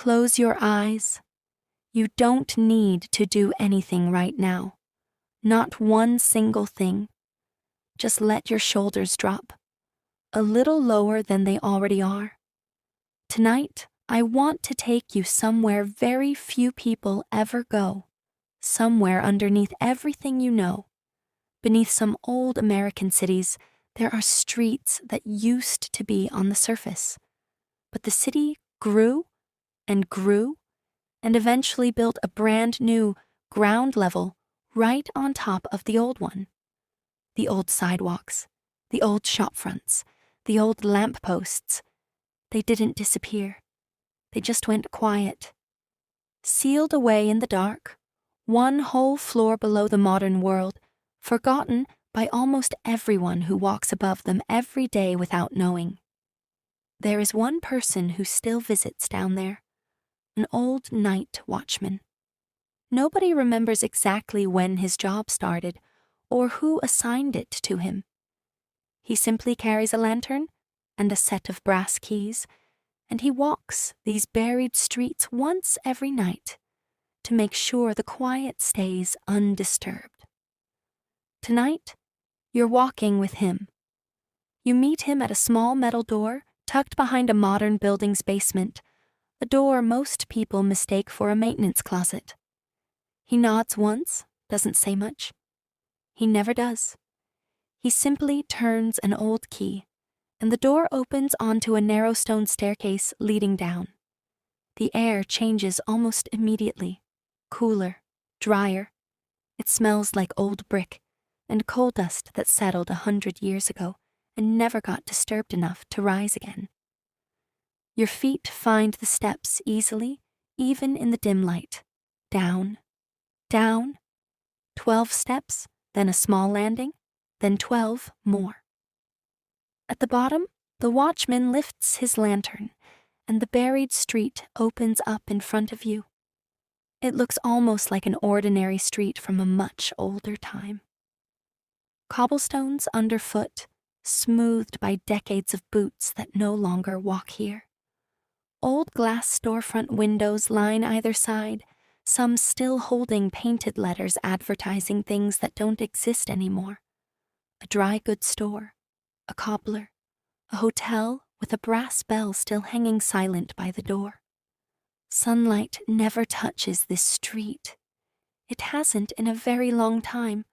Close your eyes. You don't need to do anything right now. Not one single thing. Just let your shoulders drop, a little lower than they already are. Tonight, I want to take you somewhere very few people ever go, somewhere underneath everything you know. Beneath some old American cities, there are streets that used to be on the surface. But the city grew and grew and eventually built a brand new ground level right on top of the old one. The old sidewalks, the old shop fronts, the old lamp posts, they didn't disappear. They just went quiet. Sealed away in the dark, one whole floor below the modern world, forgotten by almost everyone who walks above them every day without knowing. There is one person who still visits down there, an old night watchman. Nobody remembers exactly when his job started or who assigned it to him. He simply carries a lantern and a set of brass keys, and he walks these buried streets once every night to make sure the quiet stays undisturbed. Tonight, you're walking with him. You meet him at a small metal door tucked behind a modern building's basement, a door most people mistake for a maintenance closet. He nods once, doesn't say much. He never does. He simply turns an old key, and the door opens onto a narrow stone staircase leading down. The air changes almost immediately, cooler, drier. It smells like old brick and coal dust that settled 100 years ago and never got disturbed enough to rise again. Your feet find the steps easily, even in the dim light. Down, down, 12 steps, then a small landing, then 12 more. At the bottom, the watchman lifts his lantern, and the buried street opens up in front of you. It looks almost like an ordinary street from a much older time. Cobblestones underfoot, smoothed by decades of boots that no longer walk here. Old glass storefront windows line either side, some still holding painted letters advertising things that don't exist anymore. A dry goods store, a cobbler, a hotel with a brass bell still hanging silent by the door. Sunlight never touches this street. It hasn't in a very long time,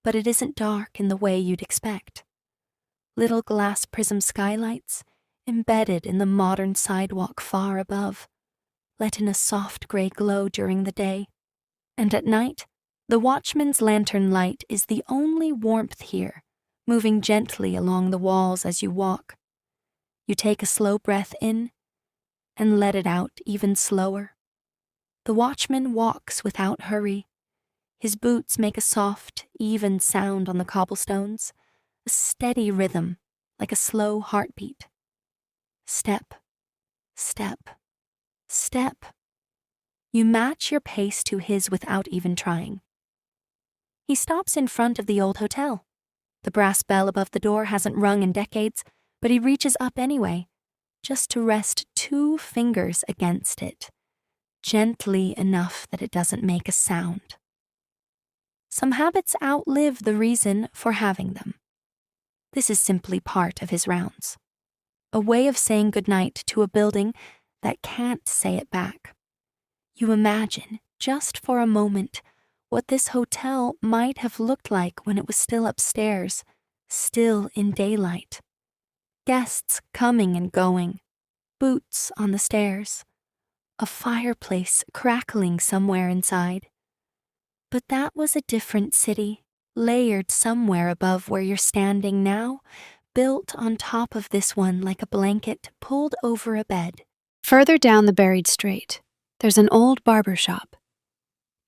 but it isn't dark in the way you'd expect. Little glass prism skylights, embedded in the modern sidewalk far above, let in a soft gray glow during the day. And at night, the watchman's lantern light is the only warmth here, moving gently along the walls as you walk. You take a slow breath in and let it out even slower. The watchman walks without hurry. His boots make a soft, even sound on the cobblestones, a steady rhythm, like a slow heartbeat. Step, step, step. You match your pace to his without even trying. He stops in front of the old hotel. The brass bell above the door hasn't rung in decades, but he reaches up anyway, just to rest 2 fingers against it, gently enough that it doesn't make a sound. Some habits outlive the reason for having them. This is simply part of his rounds, a way of saying goodnight to a building that can't say it back. You imagine, just for a moment, what this hotel might have looked like when it was still upstairs, still in daylight. Guests coming and going, boots on the stairs, a fireplace crackling somewhere inside. But that was a different city, layered somewhere above where you're standing now, built on top of this one like a blanket pulled over a bed. Further down the buried street, there's an old barber shop.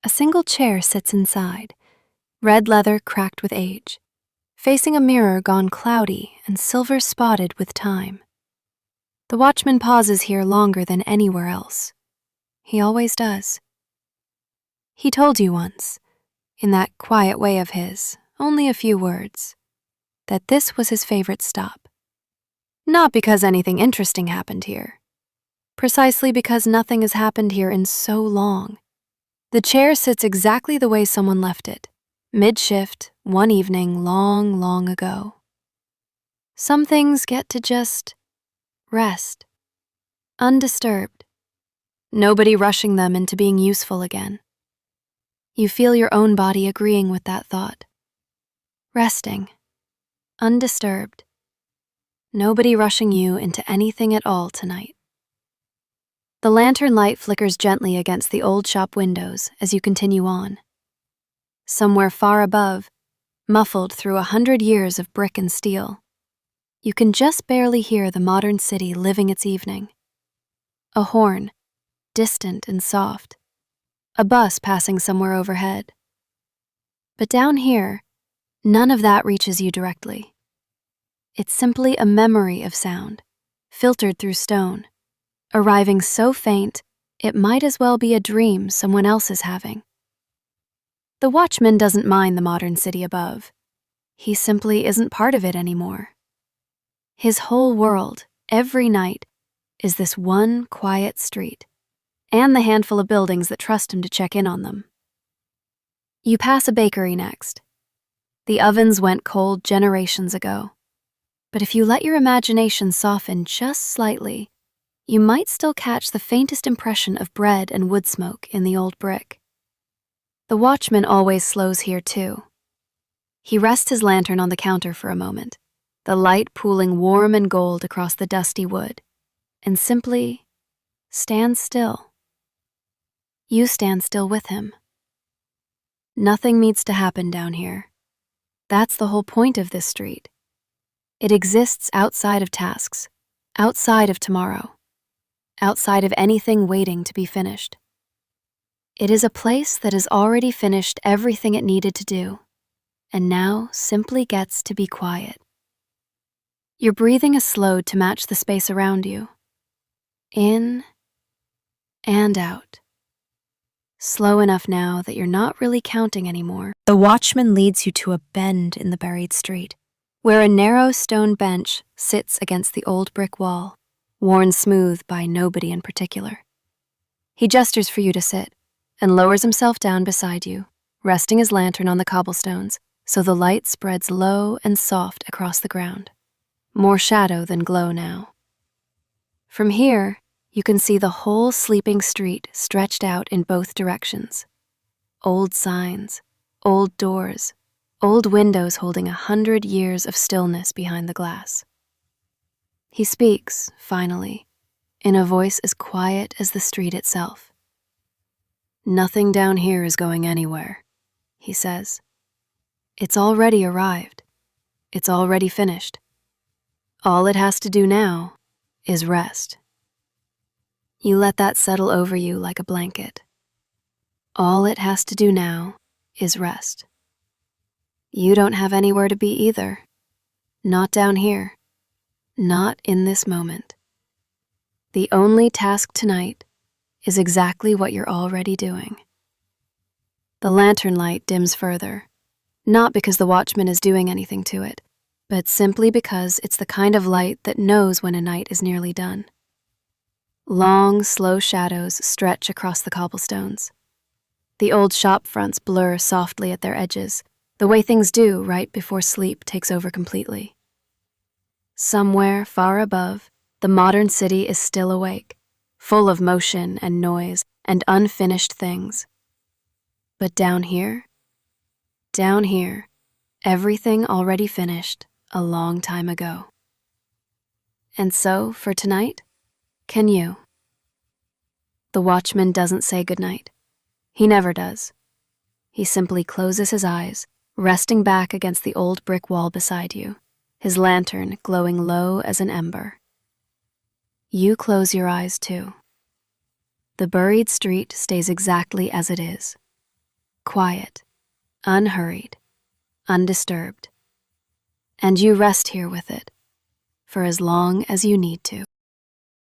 A single chair sits inside, red leather cracked with age, facing a mirror gone cloudy and silver spotted with time. The watchman pauses here longer than anywhere else. He always does. He told you once, in that quiet way of his, only a few words, that this was his favorite stop. Not because anything interesting happened here, precisely because nothing has happened here in so long. The chair sits exactly the way someone left it, mid-shift, one evening long, long ago. Some things get to just rest, undisturbed, nobody rushing them into being useful again. You feel your own body agreeing with that thought. Resting, undisturbed, nobody rushing you into anything at all tonight. The lantern light flickers gently against the old shop windows as you continue on. Somewhere far above, muffled through 100 years of brick and steel, you can just barely hear the modern city living its evening. A horn, distant and soft, a bus passing somewhere overhead. But down here, none of that reaches you directly. It's simply a memory of sound, filtered through stone, arriving so faint it might as well be a dream someone else is having. The watchman doesn't mind the modern city above. He simply isn't part of it anymore. His whole world, every night, is this one quiet street, and the handful of buildings that trust him to check in on them. You pass a bakery next. The ovens went cold generations ago, but if you let your imagination soften just slightly, you might still catch the faintest impression of bread and wood smoke in the old brick. The watchman always slows here too. He rests his lantern on the counter for a moment, the light pooling warm and gold across the dusty wood, and simply stands still. You stand still with him. Nothing needs to happen down here. That's the whole point of this street. It exists outside of tasks, outside of tomorrow, outside of anything waiting to be finished. It is a place that has already finished everything it needed to do, and now simply gets to be quiet. Your breathing is slowed to match the space around you. In and out. Slow enough now that you're not really counting anymore. The watchman leads you to a bend in the buried street, where a narrow stone bench sits against the old brick wall, worn smooth by nobody in particular. He gestures for you to sit and lowers himself down beside you, resting his lantern on the cobblestones so the light spreads low and soft across the ground. More shadow than glow now. From here, you can see the whole sleeping street stretched out in both directions. Old signs, old doors, old windows holding 100 years of stillness behind the glass. He speaks, finally, in a voice as quiet as the street itself. "Nothing down here is going anywhere," he says. "It's already arrived. It's already finished. All it has to do now is rest." You let that settle over you like a blanket. All it has to do now is rest. You don't have anywhere to be either. Not down here. Not in this moment. The only task tonight is exactly what you're already doing. The lantern light dims further, not because the watchman is doing anything to it, but simply because it's the kind of light that knows when a night is nearly done. Long, slow shadows stretch across the cobblestones. The old shop fronts blur softly at their edges, the way things do right before sleep takes over completely. Somewhere far above, the modern city is still awake, full of motion and noise and unfinished things. But down here, everything already finished a long time ago. And so, for tonight, can you? The watchman doesn't say goodnight. He never does. He simply closes his eyes, resting back against the old brick wall beside you, his lantern glowing low as an ember. You close your eyes too. The buried street stays exactly as it is. Quiet, unhurried, undisturbed. And you rest here with it for as long as you need to.